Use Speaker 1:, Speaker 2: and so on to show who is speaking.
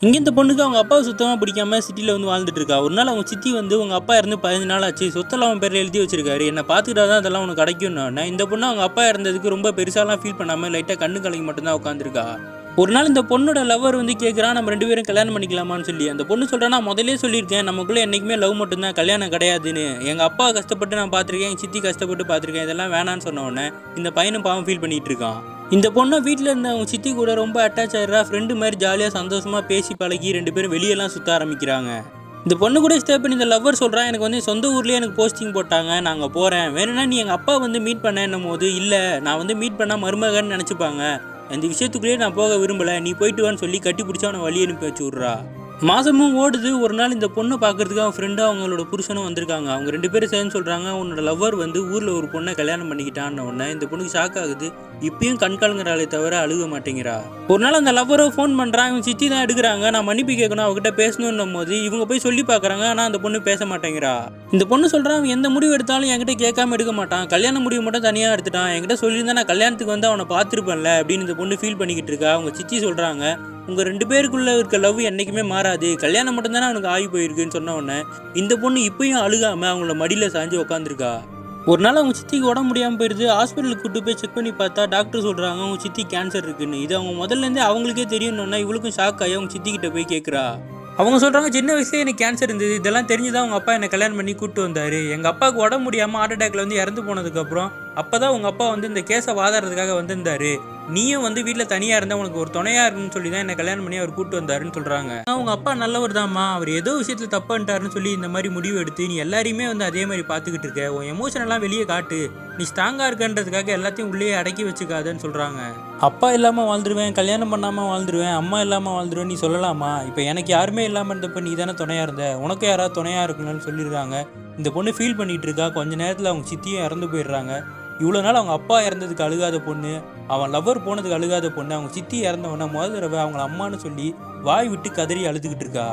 Speaker 1: இங்கே இந்த பொண்ணுக்கு அவங்க அப்பாவை சுத்தமாக பிடிக்காம சிட்டியில் வந்து வாழ்ந்துட்டு இருக்கா. ஒரு நாள் அவங்க சித்தி வந்து உங்க அப்பா இறந்து 15 நாள் ஆச்சு, சொத்தெல்லாம் அவன் பேரில் எழுதி வச்சிருக்காரு, என்ன பார்த்துக்கிட்டா தான் அதெல்லாம் உனக்கு கிடைக்கும்னு. இந்த பொண்ணு அவங்க அப்பா இறந்ததுக்கு ரொம்ப பெருசாலாம் ஃபீல் பண்ணாமல் லைட்டாக கண்ணு கலங்கி மட்டும்தான் உட்காந்துருக்கா. ஒரு நாள் இந்த பொண்ணோட லவர் வந்து கேட்குறான், நம்ம 2 பேரும் கல்யாணம் பண்ணிக்கலாமான்னு சொல்லி. அந்த பொண்ணு சொல்கிறா, நான் முதலே சொல்லியிருக்கேன் நமக்குள்ளே என்றைக்குமே லவ் மட்டும்தான், கல்யாணம் கிடையாதுன்னு. எங்கள் அப்பா கஷ்டப்பட்டு நான் பார்த்துருக்கேன், எங்கள் சித்தி கஷ்டப்பட்டு பார்த்துருக்கேன், இதெல்லாம் வேணான்னு சொன்ன உடனே இந்த பையனும் பாவம் ஃபீல் பண்ணிகிட்டு இருக்கான். இந்த பொண்ணை வீட்டில் இருந்த அவங்க சித்தி கூட ரொம்ப அட்டாச் ஆகிடுறா. ஃப்ரெண்டு மாதிரி ஜாலியாக சந்தோஷமாக பேசி பழகி 2 பேரும் வெளியெல்லாம் சுற்ற ஆரம்பிக்கிறாங்க. இந்த பொண்ணு கூட ஸ்டே பண்ணி இந்த லவ்வர் சொல்கிறான், எனக்கு வந்து சொந்த ஊர்லேயே எனக்கு போஸ்டிங் போட்டாங்க, நாங்கள் போகிறேன், வேணும்னா நீ எங்கள் அப்பா வந்து மீட் பண்ணேன்னும் போது, இல்லை நான் வந்து மீட் பண்ணால் மருமகன்னு நினச்சிப்பாங்க, அந்த விஷயத்துக்குள்ளேயே நான் போக விரும்பலை, நீ போயிட்டு வான்னு சொல்லி கட்டி பிடிச்சா அவனை வழி அனுப்பி வச்சு விட்றா. மாதமும் ஓடுது. ஒரு நாள் இந்த பொண்ணை பார்க்கறதுக்கு அவன் ஃப்ரெண்டு அவங்களோட புருஷனும் வந்திருக்காங்க. அவங்க 2 பேரும் சேர்ந்து சொல்கிறாங்க, உன்னோட லவ்வர் வந்து ஊரில் ஒரு பொண்ணை கல்யாணம் பண்ணிக்கிட்டான்னு உடனே இந்த பொண்ணுக்கு ஷாக் ஆகுது. இப்பயும் கண் கலங்குறாளே தவிர அழுக மாட்டேங்கிறா. ஒரு நாள் அந்த லவ்வரை ஃபோன் பண்ணுறான், இவங்க சித்தி தான் எடுக்கிறாங்க, நான் மன்னிப்பு கேட்கணும் அவகிட்ட பேசணுன்னும் போது இவங்க போய் சொல்லி பார்க்குறாங்க, ஆனால் அந்த பொண்ணு பேச மாட்டேங்கிறா. இந்த பொண்ணு சொல்கிறான், அவன் எந்த முடிவு எடுத்தாலும் என்கிட்ட கேட்காம எடுக்க மாட்டான், கல்யாண முடிவு மட்டும் தனியாக எடுத்துட்டான், என்கிட்ட சொல்லியிருந்தா நான் கல்யாணத்துக்கு வந்து அவனை பார்த்துருப்பேன்ல அப்படின்னு இந்த பொண்ணு ஃபீல் பண்ணிக்கிட்டு இருக்கா. அவங்க சித்தி சொல்கிறாங்க, உங்கள் 2 பேருக்குள்ளே இருக்க லவ் என்றைக்குமே மாறாது, கல்யாணம் மட்டும்தானே அவனுக்கு ஆகி போயிருக்குன்னு சொன்ன உடனே இந்த பொண்ணு இப்பயும் அழுகாமல் அவங்கள மடியில் சாஞ்சு உட்காந்துருக்கா. ஒரு நாள் அவங்க சித்திக்கு உடம்பு முடியாமல் போயிடுது. ஹாஸ்பிட்டலுக்கு கூட்டு போய் செக் பண்ணி பார்த்தா டாக்டர் சொல்கிறாங்க அவங்க சித்தி கேன்சர் இருக்குன்னு. இது அவங்க முதல்லேருந்தே அவங்களுக்கே தெரியும்னு இவளுக்கும் ஷாக் ஆகி அவங்க சித்திக்கிட்ட போய் கேட்குறா. அவங்க சொல்கிறாங்க, சின்ன வயசுலேயே எனக்கு கேன்சர் இருந்தது, இதெல்லாம் தெரிஞ்சுதான் அவங்க அப்பா என்னை கல்யாணம் பண்ணி கூப்பிட்டு வந்தார். எங்கள் அப்பாவுக்கு உடம்பு முடியாமல் ஹார்ட் அட்டாக்ல வந்து இறந்து போனதுக்கப்புறம் அப்போ தான் உங்கள் அப்பா வந்து இந்த கேஸை வாதாடுறதுக்காக வந்திருந்தார், நீயும் வந்து வீட்டில் தனியாக இருந்தால் உனக்கு ஒரு துணையாக இருக்குன்னு சொல்லி தான் என்னை கல்யாணம் பண்ணி அவர் கூப்பிட்டு வந்தாருன்னு சொல்கிறாங்க. அவங்க அப்பா நல்லவர் தான்மா, அவர் ஏதோ விஷயத்தில் தப்பு பண்ணிட்டாருன்னு சொல்லி இந்த மாதிரி முடிவு எடுத்து நீ எல்லாரையுமே வந்து அதே மாதிரி பார்த்துக்கிட்டு இருக்க, உன் எமோஷனெல்லாம் வெளியே காட்டு, நீ ஸ்ட்ராங்காக இருக்கன்றதுக்காக எல்லாத்தையும் உள்ளே அடக்கி வச்சுக்காதுன்னு சொல்கிறாங்க. அப்பா இல்லாமல் வாழ்ந்துருவேன், கல்யாணம் பண்ணாமல் வாழ்ந்துருவேன், அம்மா இல்லாமல் வாழ்ந்துருவேன் நீ சொல்லலாமா? இப்போ எனக்கு யாருமே இல்லாமல் இருந்தப்போ நீ தானே துணையாக இருந்த, உனக்கு யாராவது துணையாக இருக்கணும்னு சொல்லியிருக்காங்க. இந்த பொண்ணு ஃபீல் பண்ணிகிட்டு இருக்கா. கொஞ்ச நேரத்தில் அவங்க சித்தியும் இறந்து போயிடுறாங்க. இவ்வளோ நாள் அவங்க அப்பா இறந்ததுக்கு அழுகாத பொண்ணு, அவன் லவ்வர் போனதுக்கு அழுகாத பொண்ணு, அவங்க சித்தி இறந்தவொன்னே முதல் தடவை அவங்கள அம்மானு சொல்லி வாய் விட்டு கதறி அழுதுகிட்டு இருக்கா.